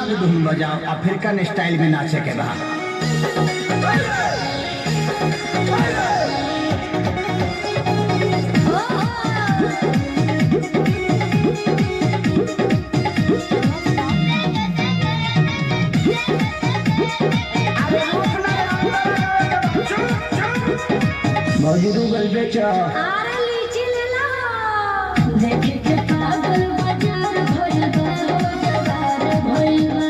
नाग धुन बजाओ, अफ्रीकन स्टाइल में नाचे के बाद गल बेचा अरे लीची ले लो देखे के पागल बाजार भइल बा हो जवार भइल बा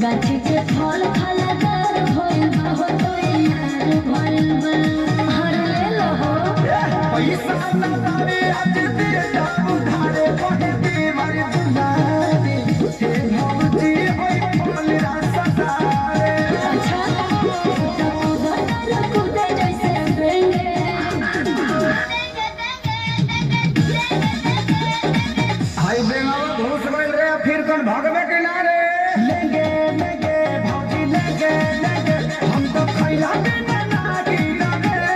गाछी के फल फलदार भइल बा हो तो यार भइल बा हर ले लो हो पैसा ना दारे आज दे जाऊ धारे पहे दे मारे दुलारे हे भौजी होय फल रासा सारे अच्छा तो कूदे जैसे बेंगे हाय बेंगावा घुस गइल रे, फिर कौन भागवे के नारे लेंगे लेंगे भौजी लेंगे लेंगे हम तो खैला के ना की लगेंगे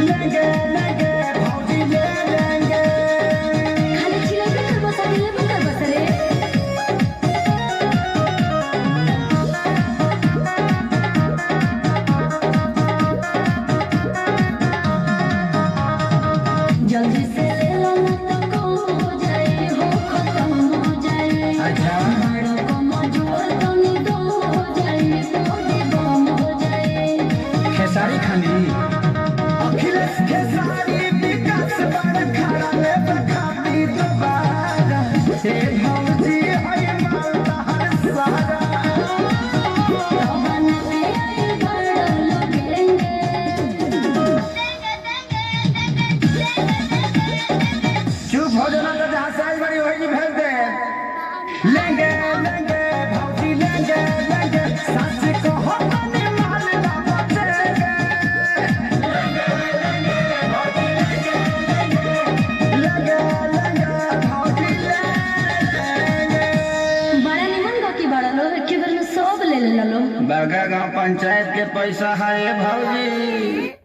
लेंगे लेंगे भौजी ले लेंगे। खाली चिल्ला कर बस दिले बंद बस रे जल्दी से ले लो ना तो कम हो जाए हो खत्म हो जाए अच्छा बड़ों को मजबूर तो नहीं दम हो जाए बॉडी बम हो जाए खेसारी खानी अखिलेश खेसारी विकास बड़ खड़ा ले बखाती दोबारा हे भौजी होय मालदा हर सहारा बना के आई बड़ लगेंगे चुप हो जाना तो जहाँ से आई बड़ी होगी भेज दे लेंगे लेंगे भौजी लेंगे लेंगे सच को हो तने माल ना बचेंगे लेंगे लेंगे भौजी ले लेंगे। बड़ा निमन गो की बड़ा लो एक बार में सब ले ले लो बड़का गांव पंचायत के पैसा है भौजी।